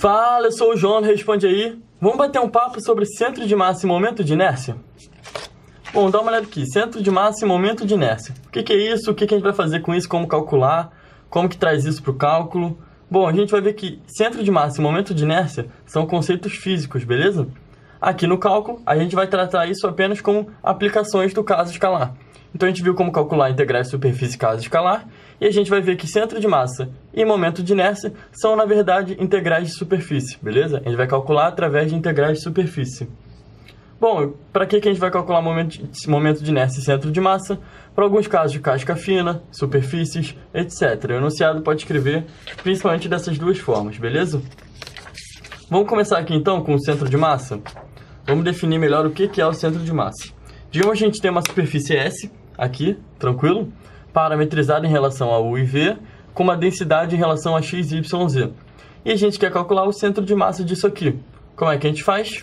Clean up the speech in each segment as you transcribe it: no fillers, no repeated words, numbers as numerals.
Fala, eu sou o João, responde aí. Vamos bater um papo sobre centro de massa e momento de inércia? Bom, dá uma olhada aqui, centro de massa e momento de inércia. O que é isso? O que a gente vai fazer com isso? Como calcular? Como que traz isso para o cálculo? Bom, a gente vai ver que centro de massa e momento de inércia são conceitos físicos, beleza? Aqui no cálculo, a gente vai tratar isso apenas como aplicações do caso escalar. Então a gente viu como calcular integrais de superfície caso escalar, e a gente vai ver que centro de massa e momento de inércia são, na verdade, integrais de superfície, beleza? A gente vai calcular através de integrais de superfície. Bom, para que a gente vai calcular momento de inércia e centro de massa? Para alguns casos de casca fina, superfícies, etc. O enunciado pode escrever principalmente dessas duas formas, beleza? Vamos começar aqui então com o centro de massa? Vamos definir melhor o que é o centro de massa. Digamos que a gente tem uma superfície S, aqui, tranquilo? Parametrizada em relação a U e V, com uma densidade em relação a X, Y, Z. E a gente quer calcular o centro de massa disso aqui. Como é que a gente faz?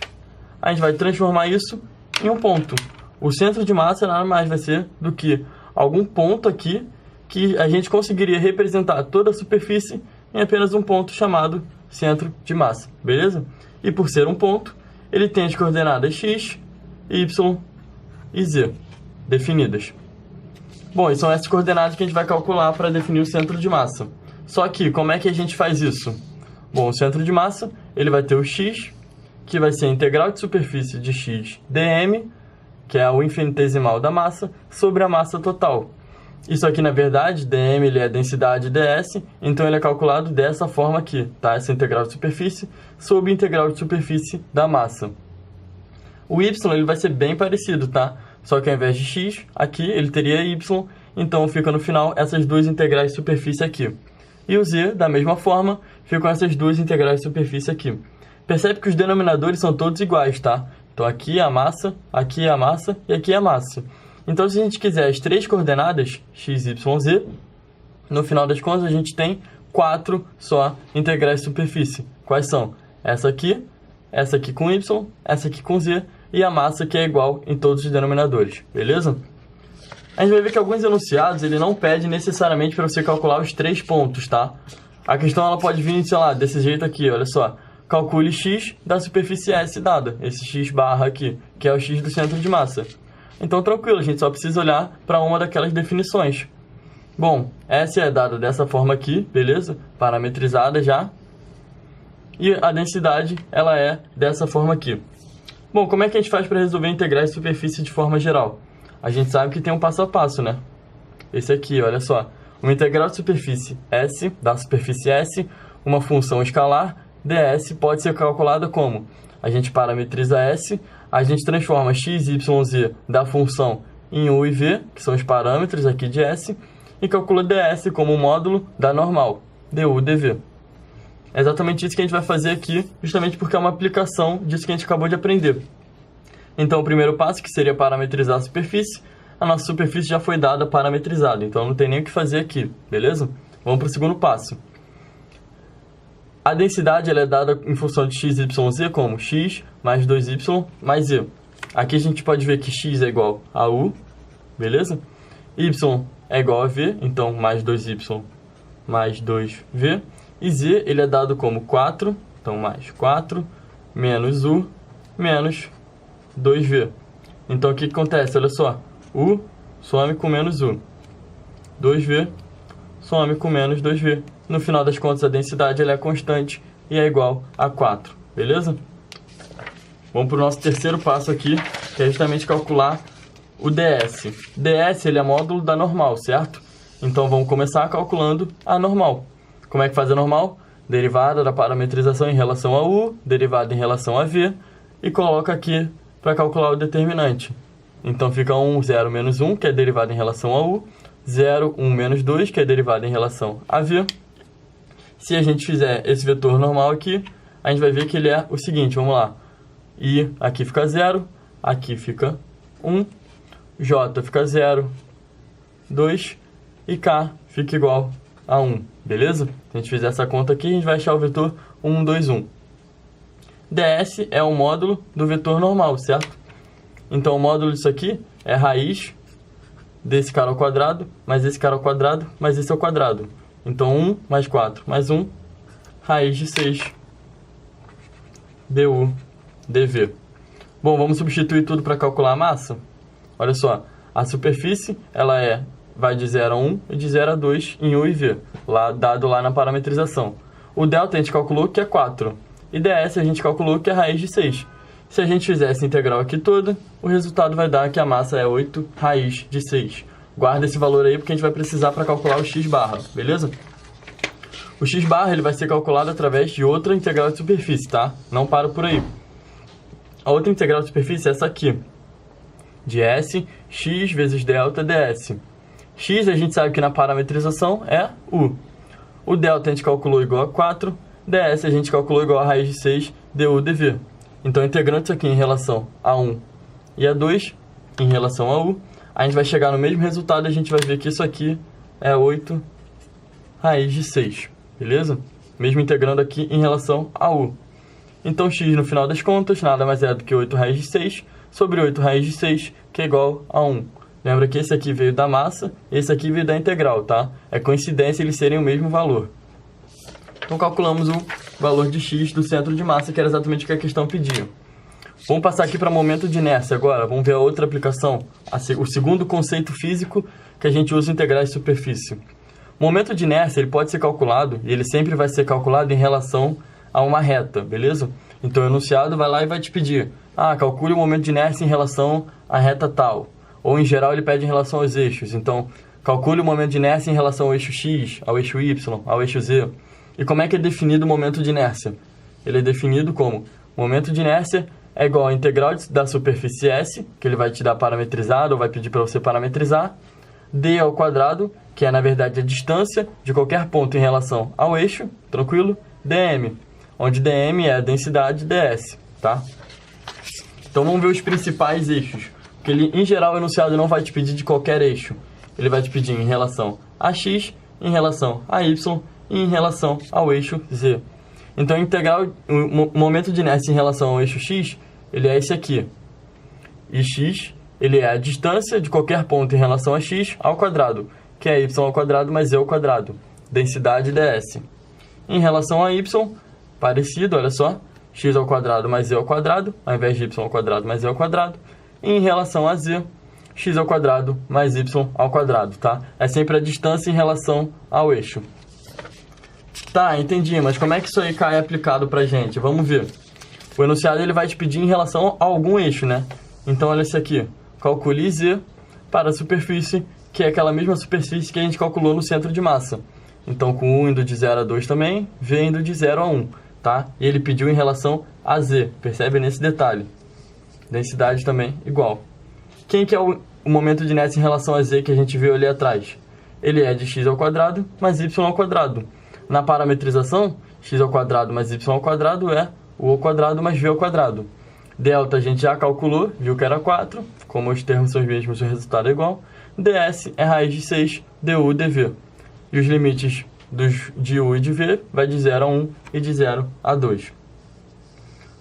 A gente vai transformar isso em um ponto. O centro de massa nada mais vai ser do que algum ponto aqui que a gente conseguiria representar toda a superfície em apenas um ponto chamado centro de massa, beleza? E por ser um ponto, ele tem as coordenadas X, Y e Z definidas. Bom, e são essas coordenadas que a gente vai calcular para definir o centro de massa. Só que, como é que a gente faz isso? Bom, o centro de massa, ele vai ter o X, que vai ser a integral de superfície de x dm, que é o infinitesimal da massa, sobre a massa total. Isso aqui, na verdade, dm ele é a densidade ds, então ele é calculado dessa forma aqui, tá? Essa integral de superfície sobre a integral de superfície da massa. O y ele vai ser bem parecido, tá? Só que ao invés de x, aqui ele teria y, então fica no final essas duas integrais de superfície aqui. E o z, da mesma forma, ficam essas duas integrais de superfície aqui. Percebe que os denominadores são todos iguais, tá? Então aqui é a massa e aqui é a massa. Então se a gente quiser as três coordenadas, x, y, z, no final das contas a gente tem 4 só integrais de superfície. Quais são? Essa aqui com y, essa aqui com z e a massa que é igual em todos os denominadores, beleza? A gente vai ver que alguns enunciados ele não pede necessariamente para você calcular os 3 pontos, tá? A questão ela pode vir, sei lá, desse jeito aqui, olha só. Calcule x da superfície S dada, esse x barra aqui, que é o x do centro de massa. Então, tranquilo, a gente só precisa olhar para uma daquelas definições. Bom, S é dada dessa forma aqui, beleza? Parametrizada já. E a densidade, ela é dessa forma aqui. Bom, como é que a gente faz para resolver integrais de superfície de forma geral? A gente sabe que tem um passo a passo, né? Esse aqui, olha só. Uma integral de superfície S, da superfície S, uma função escalar, ds pode ser calculada como? A gente parametriza S, a gente transforma x, y, z da função em u e v, que são os parâmetros aqui de S, e calcula ds como módulo da normal, du, dv. É exatamente isso que a gente vai fazer aqui, justamente porque é uma aplicação disso que a gente acabou de aprender. Então, o primeiro passo, que seria parametrizar a superfície, a nossa superfície já foi dada parametrizada, então não tem nem o que fazer aqui, beleza? Vamos para o segundo passo. A densidade ela é dada em função de x, y, z como x mais 2y mais z. Aqui a gente pode ver que x é igual a u, beleza? Y é igual a v, então mais 2y mais 2v. E z ele é dado como 4, então mais 4, menos u, menos 2v. Então o que acontece? Olha só, u some com menos u, 2v some com menos 2v. No final das contas, a densidade ela é constante e é igual a 4, beleza? Vamos para o nosso terceiro passo aqui, que é justamente calcular o ds. ds ele é módulo da normal, certo? Então, vamos começar calculando a normal. Como é que faz a normal? Derivada da parametrização em relação a u, derivada em relação a v, e coloca aqui para calcular o determinante. Então, fica 1, 0, menos 1, que é derivada em relação a u, 0, 1, menos 2, que é derivada em relação a v. Se a gente fizer esse vetor normal aqui, a gente vai ver que ele é o seguinte, vamos lá. I aqui fica 0, aqui fica 1, J fica 0, 2 e K fica igual a 1, beleza? Se a gente fizer essa conta aqui, a gente vai achar o vetor 1, 2, 1. ds é o módulo do vetor normal, certo? Então, o módulo disso aqui é raiz desse cara ao quadrado, mais esse cara ao quadrado, mais esse ao quadrado. Então, 1 mais 4 mais 1, raiz de 6 du dv. Bom, vamos substituir tudo para calcular a massa? Olha só, a superfície ela vai de 0 a 1 e de 0 a 2 em u e v, dado lá na parametrização. O delta a gente calculou que é 4, e ds a gente calculou que é raiz de 6. Se a gente fizer essa integral aqui toda, o resultado vai dar que a massa é 8 raiz de 6. Guarda esse valor aí porque a gente vai precisar para calcular o x barra, beleza? O x barra ele vai ser calculado através de outra integral de superfície, tá? Não para por aí. A outra integral de superfície é essa aqui, de s, x vezes delta ds. X a gente sabe que na parametrização é u. O delta a gente calculou igual a 4, ds a gente calculou igual a raiz de 6 du dv. Então, integrando isso aqui em relação a 1 e a 2, em relação a u, a gente vai chegar no mesmo resultado e a gente vai ver que isso aqui é 8 raiz de 6, beleza? Mesmo integrando aqui em relação a u. Então, x no final das contas nada mais é do que 8 raiz de 6 sobre 8 raiz de 6, que é igual a 1. Lembra que esse aqui veio da massa, esse aqui veio da integral, tá? É coincidência eles serem o mesmo valor. Então, calculamos o valor de x do centro de massa, que era exatamente o que a questão pedia. Vamos passar aqui para momento de inércia agora. Vamos ver a outra aplicação, o segundo conceito físico que a gente usa em integrais de superfície. Momento de inércia ele pode ser calculado, e ele sempre vai ser calculado em relação a uma reta, beleza? Então, o enunciado vai lá e vai te pedir, calcule o momento de inércia em relação à reta tal. Ou, em geral, ele pede em relação aos eixos. Então, calcule o momento de inércia em relação ao eixo x, ao eixo y, ao eixo z. E como é que é definido o momento de inércia? Ele é definido como momento de inércia é igual à integral da superfície S, que ele vai te dar parametrizado, ou vai pedir para você parametrizar, d ao quadrado, que é, na verdade, a distância de qualquer ponto em relação ao eixo, tranquilo? dm, onde dm é a densidade ds, tá? Então, vamos ver os principais eixos. Porque ele, em geral, o enunciado não vai te pedir de qualquer eixo. Ele vai te pedir em relação a x, em relação a y e em relação ao eixo z. Então, o momento de inércia em relação ao eixo x, ele é esse aqui. E x, ele é a distância de qualquer ponto em relação a x ao quadrado, que é y ao quadrado mais z ao quadrado. Densidade ds. Em relação a y, parecido, olha só, x ao quadrado mais z ao quadrado, ao invés de y ao quadrado mais z ao quadrado. E em relação a z, x ao quadrado mais y ao quadrado, tá? É sempre a distância em relação ao eixo. Tá, entendi, mas como é que isso aí cai aplicado pra gente? Vamos ver. O enunciado ele vai te pedir em relação a algum eixo, né? Então, olha esse aqui. Calcule z para a superfície, que é aquela mesma superfície que a gente calculou no centro de massa. Então, com u indo de 0 a 2 também, v indo de 0 a 1, tá? E ele pediu em relação a z, percebe nesse detalhe. Densidade também igual. Quem que é o momento de inércia em relação a z que a gente viu ali atrás? Ele é de x ao quadrado mais y ao quadrado. Na parametrização, x ao quadrado mais y ao quadrado é u ao quadrado mais v ao quadrado. Delta a gente já calculou, viu que era 4. Como os termos são os mesmos, o resultado é igual. ds é raiz de 6 du dv. E os limites de u e de v vai de 0 a 1 e de 0 a 2.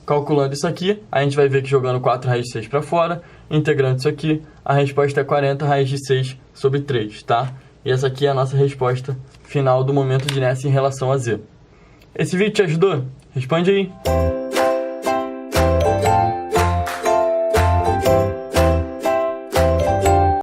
Calculando isso aqui, a gente vai ver que jogando 4 raiz de 6 para fora, integrando isso aqui, a resposta é 40 raiz de 6 sobre 3, tá? E essa aqui é a nossa resposta final do momento de inércia em relação a z. Esse vídeo te ajudou? Responde aí!